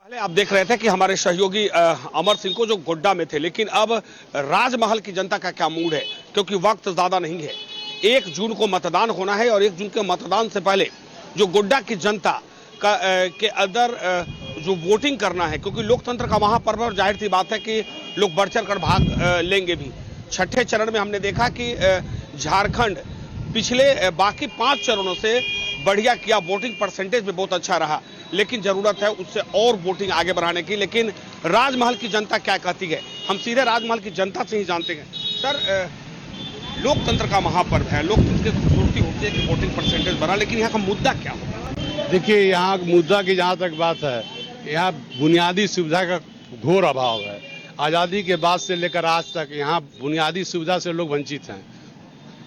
पहले आप देख रहे थे कि हमारे सहयोगी अमर सिंह को जो गोड्डा में थे, लेकिन अब राजमहल की जनता का क्या मूड है, क्योंकि वक्त ज्यादा नहीं है। 1 जून को मतदान होना है और 1 जून के मतदान से पहले जो गोड्डा की जनता का के अंदर जो वोटिंग करना है, क्योंकि लोकतंत्र का महापर्व और जाहिर सी बात है कि लोग बढ़ चढ़ कर भाग लेंगे भी। छठे चरण में हमने देखा कि झारखंड पिछले बाकी 5 चरणों से बढ़िया किया, वोटिंग परसेंटेज में बहुत अच्छा रहा, लेकिन जरूरत है उससे और वोटिंग आगे बढ़ाने की। लेकिन राजमहल की जनता क्या कहती है, हम सीधे राजमहल की जनता से ही जानते हैं। सर, लोकतंत्र का महापर्व है, लोकतंत्र की खूबसूरती होती है कि वोटिंग परसेंटेज बढ़ा, लेकिन यहाँ का मुद्दा क्या होगा? देखिए, यहाँ मुद्दा की जहाँ तक बात है, यहाँ बुनियादी सुविधा का घोर अभाव है। आज़ादी के बाद से लेकर आज तक यहाँ बुनियादी सुविधा से लोग वंचित हैं।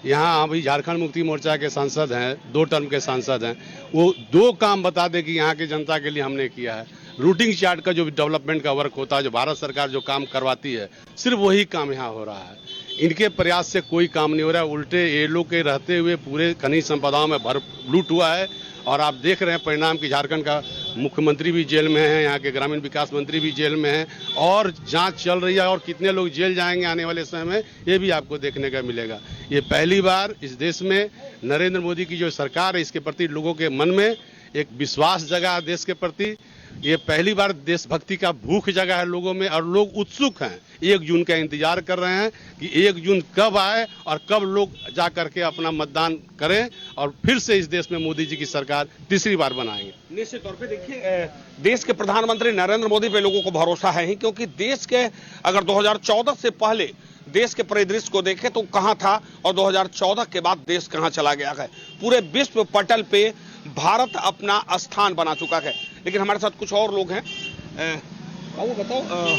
यहाँ अभी झारखंड मुक्ति मोर्चा के सांसद हैं, 2 टर्म के सांसद हैं, वो 2 काम बता दे कि यहाँ की जनता के लिए हमने किया है। रूटिंग चार्ट का जो डेवलपमेंट का वर्क होता है, जो भारत सरकार जो काम करवाती है, सिर्फ वही काम यहाँ हो रहा है। इनके प्रयास से कोई काम नहीं हो रहा है। उल्टे ये लोग के रहते हुए पूरे खनिज संपदाओं में भर लूट हुआ है। और आप देख रहे हैं परिणाम कि झारखंड का मुख्यमंत्री भी जेल में है, यहाँ के ग्रामीण विकास मंत्री भी जेल में हैं, और जांच चल रही है। और कितने लोग जेल जाएंगे आने वाले समय में, ये भी आपको देखने का मिलेगा। ये पहली बार इस देश में नरेंद्र मोदी की जो सरकार है, इसके प्रति लोगों के मन में एक विश्वास जगा है देश के प्रति। ये पहली बार देशभक्ति का भूख जगा है लोगों में, और लोग उत्सुक हैं, 1 जून का इंतजार कर रहे हैं कि 1 जून कब आए और कब लोग जा करके अपना मतदान करें और फिर से इस देश में मोदी जी की सरकार तीसरी बार बनाएंगे। निश्चित तौर पे देखिए, देश के प्रधानमंत्री नरेंद्र मोदी पे लोगों को भरोसा है ही, क्योंकि देश के अगर 2014 से पहले देश के परिदृश्य को देखें तो कहां था, और 2014 के बाद देश कहां चला गया है। पूरे विश्व पटल पे भारत अपना स्थान बना चुका है। लेकिन हमारे साथ कुछ और लोग हैं। बाबू बताओ,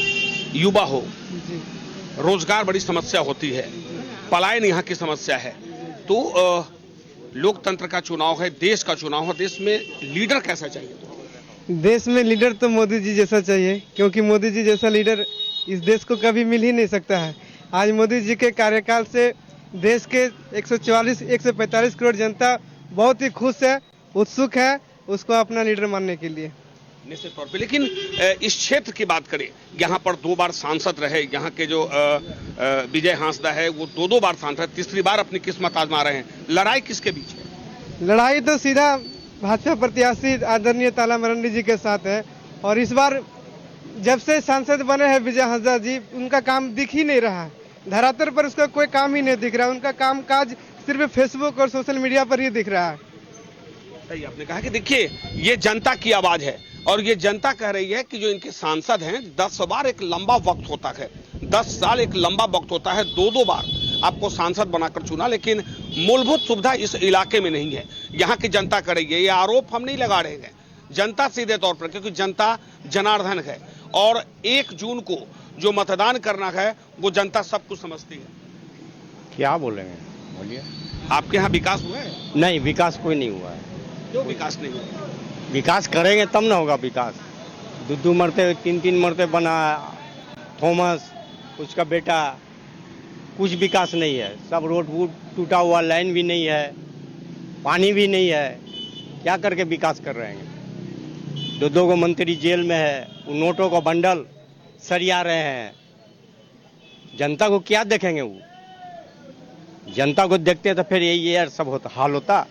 युवा हो, रोजगार बड़ी समस्या होती है, पलायन यहाँ की समस्या है, तो लोकतंत्र का चुनाव है, देश का चुनाव है, देश में लीडर कैसा चाहिए? देश में लीडर तो मोदी जी जैसा चाहिए, क्योंकि मोदी जी जैसा लीडर इस देश को कभी मिल ही नहीं सकता है। आज मोदी जी के कार्यकाल से देश के 145 करोड़ जनता बहुत ही खुश है, उत्सुक है उसको अपना लीडर मानने के लिए। निश्चित तौर पे। लेकिन इस क्षेत्र की बात करें, यहाँ पर 2 बार सांसद रहे, यहाँ के जो विजय हांसदा है वो 2 बार सांसद, तीसरी बार अपनी किस्मत आजमा रहे हैं। लड़ाई किसके बीच है? लड़ाई तो सीधा भाजपा प्रत्याशी आदरणीय ताला मरंडी जी के साथ है। और इस बार जब से सांसद बने हैं विजय हांसदा जी, उनका काम दिख ही नहीं रहा है, धरातल पर उसका कोई काम ही नहीं दिख रहा है। उनका काम काज सिर्फ फेसबुक और सोशल मीडिया पर ही दिख रहा है। सही आपने कहा कि देखिए, ये जनता की आवाज है, और ये जनता कह रही है कि जो इनके सांसद हैं, 10 बार एक लंबा वक्त होता है, 10 साल एक लंबा वक्त होता है, 2 बार आपको सांसद बनाकर चुना, लेकिन मूलभूत सुविधा इस इलाके में नहीं है। यहाँ की जनता कर रही है, ये आरोप हम नहीं लगा रहे हैं, जनता सीधे तौर पर, क्योंकि जनता जनार्दन है, और 1 जून को जो मतदान करना है वो जनता सब कुछ समझती है। क्या बोलेंगे, बोलिए। आपके यहाँ विकास हुआ है? नहीं, विकास कोई नहीं हुआ है। क्यों विकास नहीं हुआ? विकास करेंगे तब ना होगा विकास। 2 मरते 3 मरते बना थॉमस, उसका बेटा, कुछ विकास नहीं है। सब रोड वूड टूटा हुआ, लाइन भी नहीं है, पानी भी नहीं है, क्या करके विकास कर रहे हैं? 2 गो मंत्री जेल में है, वो नोटों का बंडल सरिया रहे हैं। जनता को क्या देखेंगे? वो जनता को देखते तो फिर यही यार सब होता हाल होता।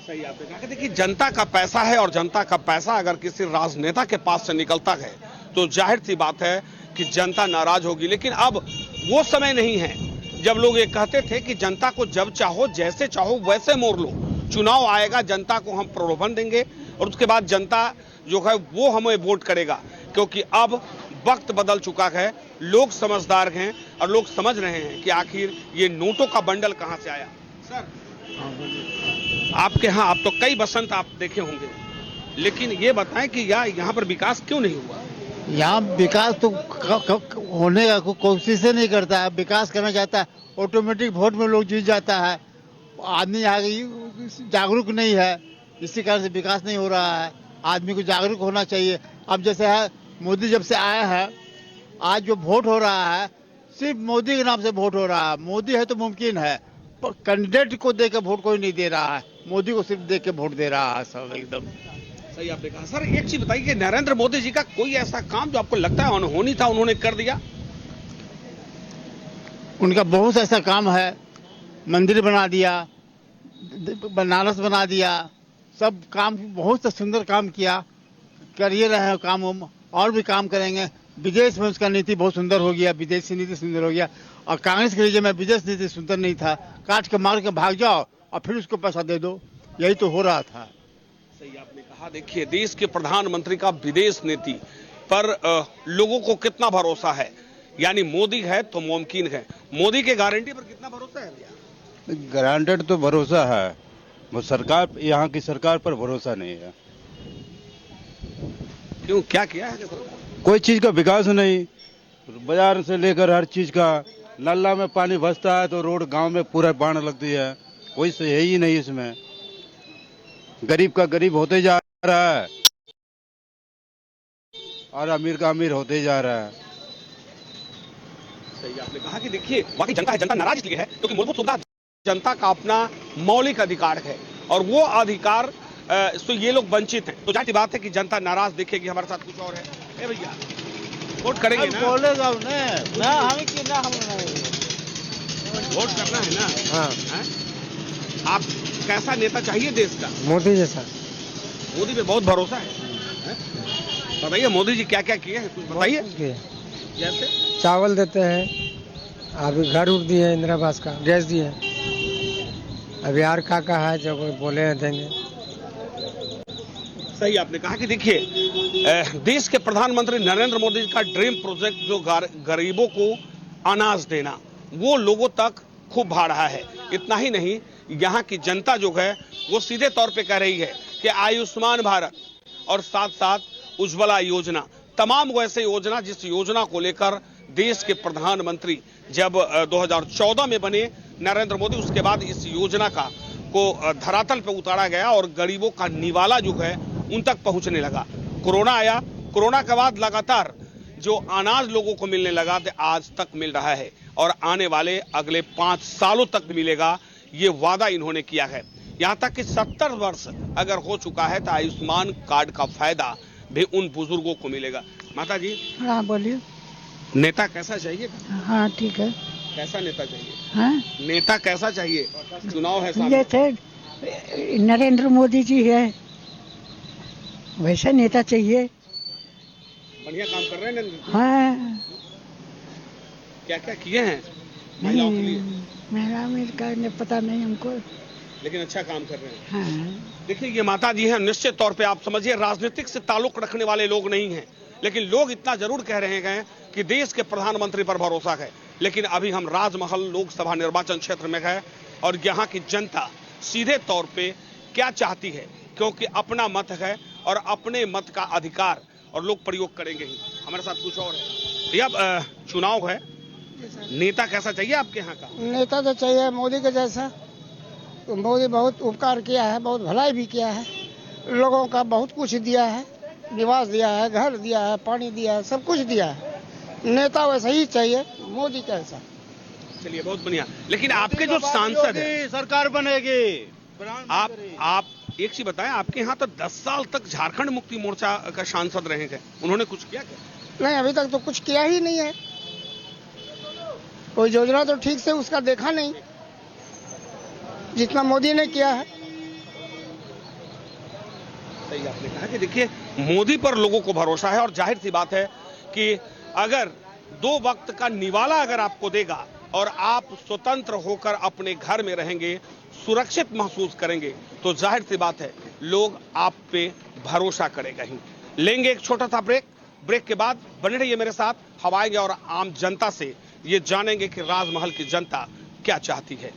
सही आपने कहा कि देखिए, जनता का पैसा है, और जनता का पैसा अगर किसी राजनेता के पास से निकलता है तो जाहिर सी बात है कि जनता नाराज होगी। लेकिन अब वो समय नहीं है जब लोग ये कहते थे कि जनता को जब चाहो जैसे चाहो वैसे मोड़ लो, चुनाव आएगा जनता को हम प्रलोभन देंगे और उसके बाद जनता जो है वो हमें वोट करेगा। क्योंकि अब वक्त बदल चुका है, लोग समझदार हैं और लोग समझ रहे हैं कि आखिर ये नोटों का बंडल कहां से आया। सर, आपके यहाँ आप तो कई बसंत आप देखे होंगे, लेकिन ये बताएं कि यहाँ पर विकास क्यों नहीं हुआ? यहाँ विकास तो होने का कोशिश ही नहीं करता है। विकास करना चाहता है, ऑटोमेटिक वोट में लोग जीत जाता है। आदमी यहाँ जागरूक नहीं है, इसी कारण से विकास नहीं हो रहा है। आदमी को जागरूक होना चाहिए। अब जैसे है, मोदी जब से आया है, आज जो वोट हो रहा है सिर्फ मोदी के नाम से वोट हो रहा है। मोदी है तो मुमकिन है, पर कैंडिडेट को देकर वोट कोई नहीं दे रहा है, मोदी को सिर्फ देख के वोट दे रहा है सब एकदम। सही आपने कहा। सर एक चीज बताइए कि नरेंद्र मोदी जी का कोई ऐसा काम जो आपको लगता है अनहोनी था उन्होंने कर दिया? उनका बहुत ऐसा काम है, मंदिर बना दिया, बनारस बना दिया, सब काम बहुत सुंदर काम किया, कर ये रहे हैं काम और भी काम करेंगे। विदेश में उसका नीति बहुत सुंदर हो गया, विदेशी नीति सुंदर हो गया। और कांग्रेस के लिए में विदेश नीति सुंदर नहीं था, काट के मार के भाग जाओ और फिर उसको पैसा दे दो, यही तो हो रहा था। सही आपने कहा। देखिए देश के प्रधानमंत्री का विदेश नीति पर लोगों को कितना भरोसा है, यानी मोदी है तो मुमकिन है। मोदी के गारंटी पर कितना भरोसा है भैया? ग्रांटेड तो भरोसा है, वो सरकार, यहाँ की सरकार पर भरोसा नहीं है। क्यों, क्या किया है सरकार? कोई चीज का विकास नहीं, बाजार से लेकर हर चीज का, नल्ला में पानी बसता है तो रोड गांव में पूरा बाढ़ लगती है, कोई सही है ही नहीं इसमें। गरीब का गरीब होते जा रहा है और अमीर का अमीर होते जा रहा है। सही आपने कहा कि देखिए बाकी जनता है, जनता नाराज इसलिए है क्योंकि मूलभूत सुविधा जनता का अपना मौलिक अधिकार है और वो अधिकार तो ये लोग वंचित हैं। तो जाहिर सी बात है कि जनता नाराज दिखेगी। हमारे साथ कुछ और है। ए भैया वोट करेंगे ना? बोलेगा ना हमें कि ना हम वोट करना है ना? हाँ हैं? आप कैसा नेता चाहिए देश का? मोदी जैसा। मोदी पे बहुत भरोसा है? हैं? बताइए मोदी जी क्या क्या किए हैं, कुछ बताइए। जैसे चावल देते हैं, अभी घर उड़ दिए, इंदिरा आवास का गैस दिए, अभी यार का है जो कोई बोले हैं देंगे। सही आपने कहा कि देखिए देश के प्रधानमंत्री नरेंद्र मोदी जी का ड्रीम प्रोजेक्ट जो गरीबों को अनाज देना, वो लोगों तक खूब भा रहा है। इतना ही नहीं, यहाँ की जनता जो है वो सीधे तौर पे कह रही है कि आयुष्मान भारत और साथ साथ उज्ज्वला योजना, तमाम वो ऐसे योजना जिस योजना को लेकर देश के प्रधानमंत्री जब 2014 में बने नरेंद्र मोदी, उसके बाद इस योजना को धरातल पे उतारा गया और गरीबों का निवाला जो है उन तक पहुंचने लगा। कोरोना आया, कोरोना के बाद लगातार जो अनाज लोगों को मिलने लगा तो आज तक मिल रहा है और आने वाले अगले 5 सालों तक मिलेगा, ये वादा इन्होंने किया है। यहां तक कि 70 वर्ष अगर हो चुका है तो आयुष्मान कार्ड का फायदा भी उन बुजुर्गों को मिलेगा। माता जी हाँ बोलिए। नेता कैसा चाहिए? हाँ ठीक है। कैसा नेता चाहिए? हाँ नेता कैसा चाहिए? चुनाव है सामने। जैसे नरेंद्र मोदी जी है वैसा नेता चाहिए। बढ़िया काम कर रहे हैं नरेंद्र? हाँ क्या क्या किए हैं महिलाओं के लिए? मेरा ने पता नहीं हमको, लेकिन अच्छा काम कर रहे हैं। हाँ देखिए ये माता जी हैं, निश्चित तौर पे आप समझिए राजनीतिक से ताल्लुक रखने वाले लोग नहीं हैं, लेकिन लोग इतना जरूर कह रहे हैं कि देश के प्रधानमंत्री पर भरोसा है। लेकिन अभी हम राजमहल लोकसभा निर्वाचन क्षेत्र में हैं और यहाँ की जनता सीधे तौर पे क्या चाहती है, क्योंकि अपना मत है और अपने मत का अधिकार और लोग प्रयोग करेंगे ही। हमारे साथ कुछ और है भैया। चुनाव है, नेता कैसा चाहिए आपके यहाँ का? नेता तो चाहिए मोदी के जैसा। मोदी बहुत उपकार किया है, बहुत भलाई भी किया है, लोगों का बहुत कुछ दिया है, निवास दिया है, घर दिया है, पानी दिया है, सब कुछ दिया है। नेता वैसा ही चाहिए, मोदी कैसा। चलिए बहुत बढ़िया। लेकिन आपके जो सांसद है, सरकार बनेगी, आप एक चीज बताएं, आपके यहाँ तो 10 साल तक झारखंड मुक्ति मोर्चा का सांसद रहे हैं, उन्होंने कुछ किया क्या? नहीं, अभी तक तो कुछ किया ही नहीं है। कोई योजना तो ठीक से उसका देखा नहीं जितना मोदी ने किया है। सही आपने कहा कि देखिए मोदी पर लोगों को भरोसा है और जाहिर सी बात है कि अगर 2 वक्त का निवाला अगर आपको देगा और आप स्वतंत्र होकर अपने घर में रहेंगे, सुरक्षित महसूस करेंगे, तो जाहिर सी बात है लोग आप पे भरोसा करेगा ही। लेंगे एक छोटा सा ब्रेक के बाद बने रहिए मेरे साथ, हम आएंगे और आम जनता से ये जानेंगे कि राजमहल की जनता क्या चाहती है।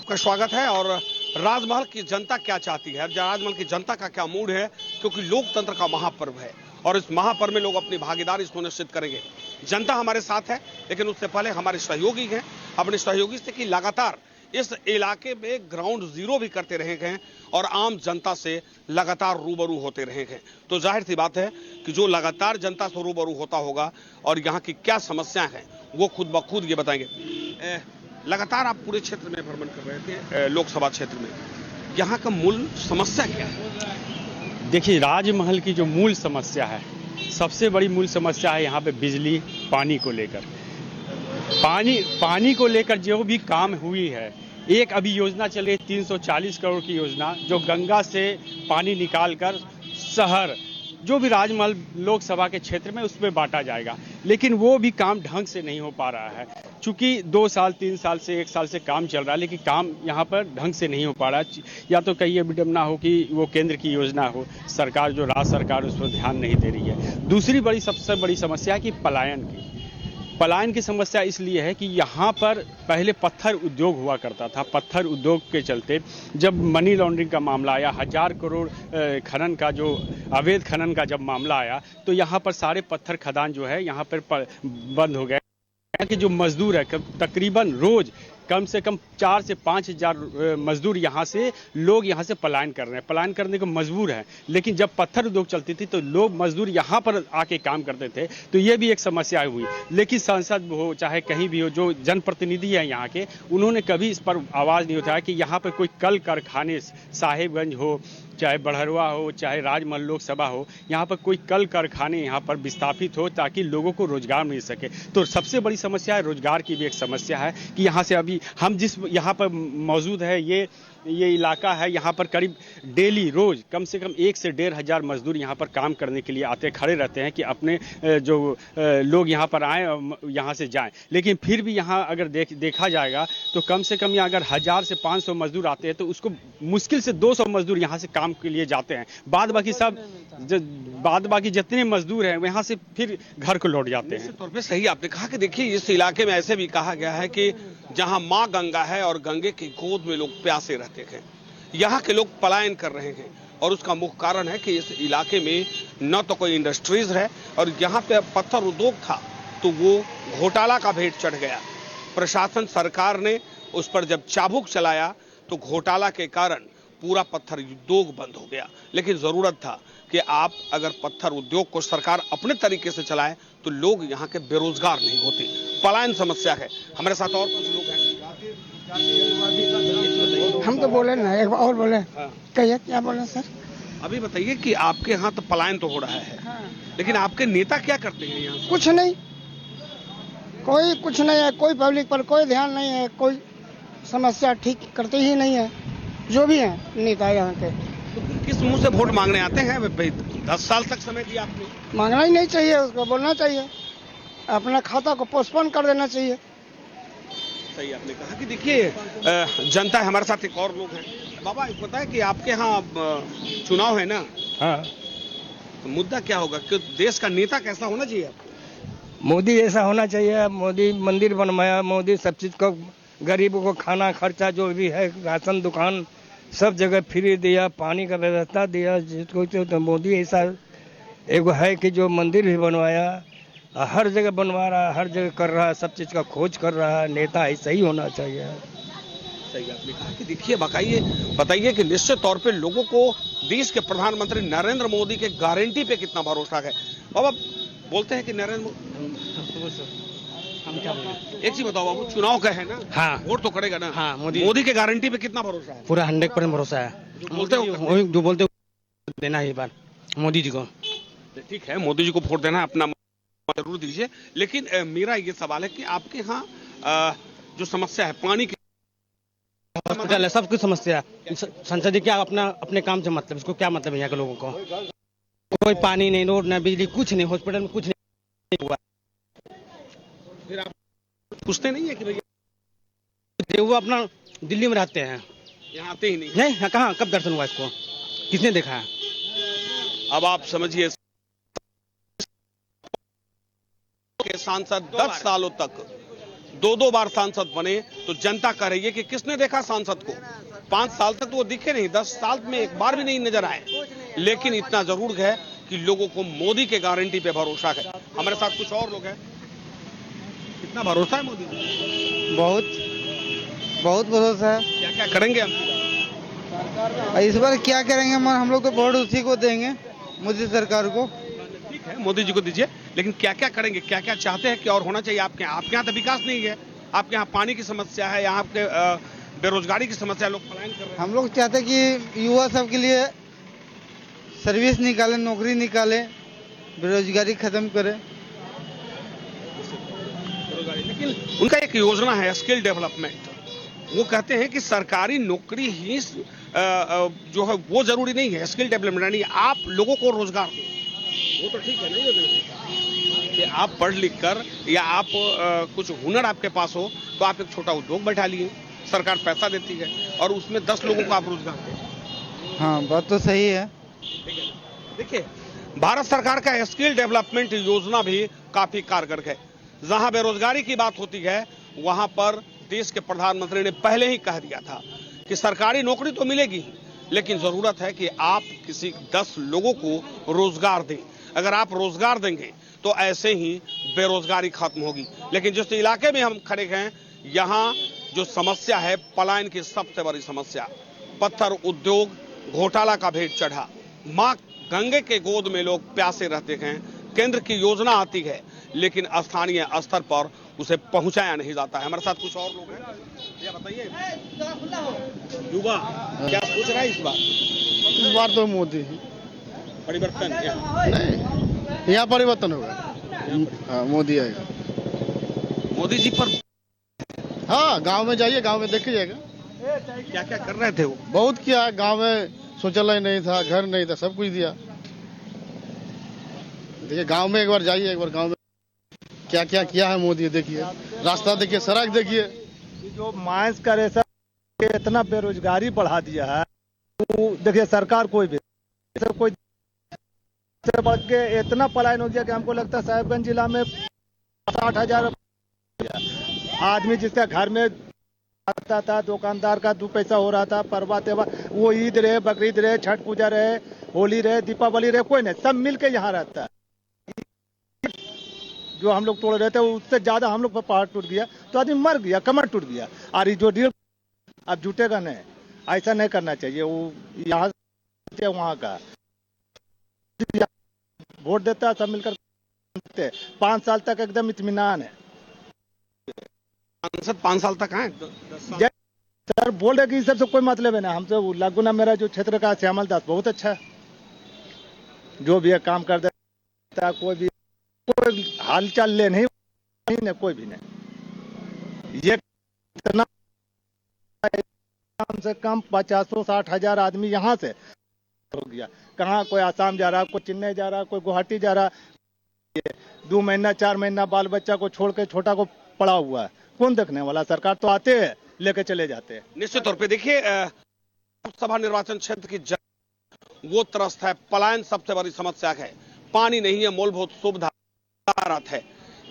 आपका स्वागत है। और राजमहल की जनता क्या चाहती है, राजमहल की जनता का क्या मूड है, क्योंकि लोकतंत्र का महापर्व है और इस महापर्व में लोग अपनी भागीदारी सुनिश्चित करेंगे। जनता हमारे साथ है, लेकिन उससे पहले हमारे सहयोगी हैं, अपने सहयोगी से कि लगातार इस इलाके में ग्राउंड जीरो भी करते रहे हैं और आम जनता से लगातार रूबरू होते रहे हैं। तो जाहिर सी बात है कि जो लगातार जनता से रूबरू होता होगा और यहाँ की क्या समस्याएं हैं वो खुद ब खुद ये बताएंगे। लगातार आप पूरे क्षेत्र में भ्रमण कर रहे थे, लोकसभा क्षेत्र में, यहाँ का मूल समस्या क्या है? देखिए, राजमहल की जो मूल समस्या है, सबसे बड़ी मूल समस्या है यहाँ पे बिजली, पानी को लेकर। पानी को लेकर जो भी काम हुई है, एक अभी योजना चल रही है 340 करोड़ की योजना, जो गंगा से पानी निकालकर शहर, जो भी राजमहल लोकसभा के क्षेत्र में, उसमें बांटा जाएगा। लेकिन वो भी काम ढंग से नहीं हो पा रहा है, चूंकि 2 साल 3 साल से 1 साल से काम चल रहा है, लेकिन काम यहाँ पर ढंग से नहीं हो पा रहा है। या तो कहिए विडम्बना हो कि वो केंद्र की योजना हो, सरकार जो राज्य सरकार उस पर ध्यान नहीं दे रही है। दूसरी सबसे बड़ी समस्या है कि पलायन की समस्या इसलिए है कि यहाँ पर पहले पत्थर उद्योग हुआ करता था। पत्थर उद्योग के चलते जब मनी लॉन्ड्रिंग का मामला आया, 1000 करोड़ खनन का, जो अवैध खनन का जब मामला आया, तो यहाँ पर सारे पत्थर खदान जो है यहाँ पर बंद हो गए। कि जो मजदूर है, तकरीबन रोज कम से कम 4 से 5 हजार मजदूर लोग यहाँ से पलायन कर रहे हैं, पलायन करने को मजबूर हैं। लेकिन जब पत्थर उद्योग चलती थी तो लोग मजदूर यहाँ पर आके काम करते थे, तो ये भी एक समस्या हुई। लेकिन सांसद हो चाहे कहीं भी हो, जो जनप्रतिनिधि हैं यहाँ के, उन्होंने कभी इस पर आवाज़ नहीं उठाया कि यहाँ पर कोई कल कारखाने, साहेबगंज हो चाहे बड़हरवा हो चाहे राजमहल लोकसभा हो, यहाँ पर कोई कल कारखाने यहाँ पर विस्थापित हो ताकि लोगों को रोजगार मिल सके। तो सबसे बड़ी समस्या है, रोजगार की भी एक समस्या है कि यहाँ से अभी हम जिस यहाँ पर मौजूद है, ये इलाका है, यहाँ पर करीब डेली रोज कम से कम 1 से 1.5 हजार मजदूर यहाँ पर काम करने के लिए आते खड़े रहते हैं कि अपने जो लोग यहाँ पर आए यहाँ से जाएं। लेकिन फिर भी यहाँ अगर देखा जाएगा तो कम से कम यहाँ अगर 1000 से 500 मजदूर आते हैं तो उसको मुश्किल से 200 मजदूर यहाँ से काम के लिए जाते हैं। बाद बाकी जितने मजदूर हैं यहाँ से फिर घर को लौट जाते हैं। तौर पे सही आपने कहा कि देखिए, इस इलाके में ऐसे भी कहा गया है कि जहां मां गंगा है और गंगे की गोद में लोग प्यासे रहते थे, यहाँ के लोग पलायन कर रहे हैं। और उसका मुख्य कारण है कि इस इलाके में न तो कोई इंडस्ट्रीज है, और यहाँ पे पत्थर उद्योग था तो वो घोटाला का भेंट चढ़ गया। प्रशासन, सरकार ने उस पर जब चाबुक चलाया तो घोटाला के कारण पूरा पत्थर उद्योग बंद हो गया। लेकिन जरूरत था कि आप अगर पत्थर उद्योग को सरकार अपने तरीके से चलाए तो लोग यहाँ के बेरोजगार नहीं होते। पलायन समस्या है। हमारे साथ और कुछ लोग हैं। हम तो बोले ना, एक बार और बोले। कहिए, क्या बोले सर? अभी बताइए कि आपके यहाँ तो पलायन तो हो रहा है, लेकिन आपके नेता क्या करते हैं यहाँ? कुछ नहीं, कोई कुछ नहीं है, कोई पब्लिक पर कोई ध्यान नहीं है, कोई समस्या ठीक करते ही नहीं है जो भी है नेता यहाँ के। तो फिर किस मुंह से वोट मांगने आते हैं? 10 साल तक समय दिया आपने। मांगना ही नहीं चाहिए, उसको बोलना चाहिए, अपना खाता को पोस्टपोन कर देना चाहिए। सही आपने कहा कि देखिए, जनता है। हमारे साथ एक और लोग हैं। बाबा, पता है कि आपके यहाँ चुनाव है ना? हाँ। तो मुद्दा क्या होगा कि देश का नेता कैसा होना चाहिए आपको? मोदी जैसा होना चाहिए। मोदी मंदिर बनवाया, मोदी सब चीज़ को, गरीबों को खाना खर्चा जो भी है, राशन दुकान सब जगह फ्री दिया, पानी का व्यवस्था दिया जिसको। तो मोदी ऐसा एगो है कि जो मंदिर भी बनवाया, हर जगह बनवा रहा है, हर जगह कर रहा है, सब चीज़ का खोज कर रहा है। नेता ऐसा ही होना चाहिए। सही आपने कहा कि देखिए, बताइए कि निश्चित तौर पे लोगों को देश के प्रधानमंत्री नरेंद्र मोदी के गारंटी पे कितना भरोसा है? बाबा, बोलते हैं कि नरेंद्र एक चीज बताओ बाबू, चुनाव का है ना? हाँ। वोट तो करेगा ना? हाँ। मोदी के गारंटी पे कितना भरोसा है? पूरा 100% भरोसा है। जो बोलते देना है बार मोदी जी को। ठीक है, मोदी जी को वोट देना है, अपना जरूर दीजिए। लेकिन मेरा ये सवाल है कि आपके यहाँ जो समस्या है पानी की, हॉस्पिटल है, सब कुछ समस्या है। संसदीय क्या अपने काम से मतलब, इसको क्या मतलब है? यहाँ के लोगों को कोई पानी नहीं, रोड नहीं, बिजली, कुछ नहीं, हॉस्पिटल में कुछ नहीं हुआ। फिर आप पूछते नहीं है कि भैया वो अपना दिल्ली में रहते हैं, यहाँ आते ही नहीं? नहीं, कहाँ कब दर्शन हुआ इसको? किसने देखा है? अब आप समझिए के सांसद 10 सालों तक 2 बार सांसद बने तो जनता कह रही है कि किसने देखा सांसद को? 5 साल तक तो वो दिखे नहीं, 10 साल में एक बार भी नहीं नजर आए। लेकिन इतना जरूर है कि लोगों को मोदी के गारंटी पे भरोसा है। हमारे साथ कुछ और लोग हैं। कितना भरोसा है मोदी जी? बहुत भरोसा है। क्या क्या करेंगे हम? इस बार क्या करेंगे? हम लोग तो वोट उसी को देंगे, मोदी सरकार को। ठीक है, मोदी जी को दीजिए, लेकिन क्या क्या करेंगे, क्या क्या चाहते हैं कि और होना चाहिए आपके यहाँ? तो विकास नहीं है, आपके यहाँ पानी की समस्या है, यहाँ पे बेरोजगारी की समस्या, लोग पलायन कर रहे हैं। हम लोग चाहते हैं कि युवा सब के लिए सर्विस निकाले, नौकरी निकाले, बेरोजगारी खत्म करे। लेकिन उनका एक योजना है स्किल डेवलपमेंट। वो कहते हैं कि सरकारी नौकरी ही जो है वो जरूरी नहीं है, स्किल डेवलपमेंट यानी आप लोगों को रोजगार दो। वो तो ठीक है नहीं कि आप पढ़ लिख कर या आप कुछ हुनर आपके पास हो तो आप एक छोटा उद्योग बैठा लिए, सरकार पैसा देती है और उसमें 10 लोगों को आप रोजगार दें। हाँ, बात तो सही है। देखिए, भारत सरकार का स्किल डेवलपमेंट योजना भी काफी कारगर है। जहां बेरोजगारी की बात होती है वहां पर देश के प्रधानमंत्री ने पहले ही कह दिया था कि सरकारी नौकरी तो मिलेगी ही, लेकिन जरूरत है कि आप किसी 10 लोगों को रोजगार दें। अगर आप रोजगार देंगे तो ऐसे ही बेरोजगारी खत्म होगी। लेकिन जिस इलाके में हम खड़े हैं, यहाँ जो समस्या है पलायन की सबसे बड़ी समस्या, पत्थर उद्योग घोटाला का भेद चढ़ा, मां गंगे के गोद में लोग प्यासे रहते हैं। केंद्र की योजना आती है लेकिन स्थानीय स्तर पर उसे पहुंचाया नहीं जाता है। हमारे साथ कुछ और लोग हैं, ये बताइए युवा क्या सोच रहा है इस बार तो मोदी ही परिवर्तन यहाँ परिवर्तन होगा। हाँ, मोदी आएगा। मोदी जी पर हाँ, गांव में जाइए, गांव में देखिएगा क्या क्या कर रहे थे वो। बहुत किया है। गांव में शौचालय नहीं था, घर नहीं था, सब कुछ दिया। देखिए गांव में एक बार जाइए, एक बार गांव में क्या क्या किया है मोदी, देखिए रास्ता देखिए, सड़क देखिए। जो माइंस का रेशा इतना बेरोजगारी बढ़ा दिया है, तो देखिए सरकार कोई से बढ़ के इतना पलायन हो गया कि हमको लगता है साहिबगंज जिला में 60,000 आदमी जिसका घर में आता था, दुकानदार का 2 पैसा हो रहा था, परवा त्योहार, वो ईद रहे, बकरीद रहे, छठ पूजा रहे, होली रहे, दीपावली रहे, कोई नहीं, सब मिल के यहाँ रहता है। जो हम लोग तोड़ रहे थे उससे ज्यादा हम लोग पर पहाड़ टूट गया तो आदमी मर गया, कमर टूट गया। और ये जो डील अब जुटेगा नहीं, ऐसा नहीं करना चाहिए। वो यहाँ से वहाँ का वोट देता है, सब मिलकर 5 साल तक एकदम इत्मीनान है। 5 साल तक हैं सर बोल रहे कि इस सबसे कोई मतलब है ना हमसे। लागुना मेरा जो क्षेत्र का श्यामल दास बहुत अच्छा है, जो भी है काम कर देता है, कोई हालचाल ले नहीं कोई भी नहीं। ये इतना कम से कम 50-60 हजार आदमी यहाँ से हो गया। कहाँ कोई आसाम जा रहा, कोई चेन्नई जा रहा, कोई गुवाहाटी जा रहा। 2 महीना 4 महीना बाल बच्चा को छोड़ के छोटा को पड़ा हुआ है, कौन देखने वाला। सरकार तो आते हैं लेके चले जाते हैं। निश्चित तौर पे देखिए, लोकसभा निर्वाचन क्षेत्र की वो त्रस्त है, पलायन सबसे बड़ी समस्या है, पानी नहीं है, मूलभूत सुविधा है।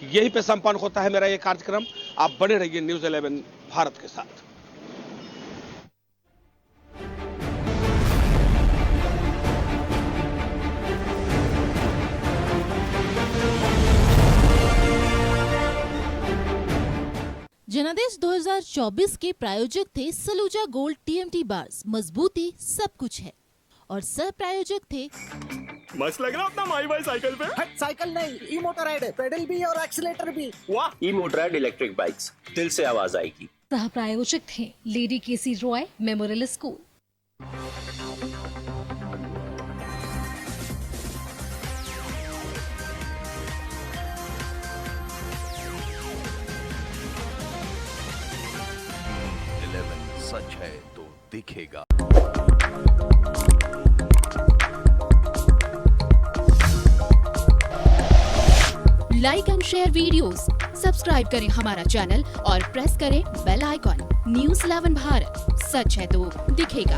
यही पे संपन्न होता है मेरा ये कार्यक्रम। आप बने रहिए न्यूज़ 11 भारत के साथ। जनादेश 2024 के प्रायोजक थे सलूजा गोल्ड TMT बार्स। मजबूती सब कुछ है। और सह प्रायोजक थे, मस्त लग रहा अपना माई भाई साइकिल पे। साइकिल नहीं, ई मोटर राइड है, पेडल भी और एक्सीलेटर भी। वाह, ई मोटर राइड इलेक्ट्रिक बाइक्स, दिल से आवाज आएगी। सह प्रायोजक थे लेडी केसी रॉय मेमोरियल स्कूल। सच है तो दिखेगा। Like and share videos, subscribe करें हमारा चैनल और प्रेस करें बेल आइकॉन। न्यूज़ 11 भारत, सच है तो दिखेगा।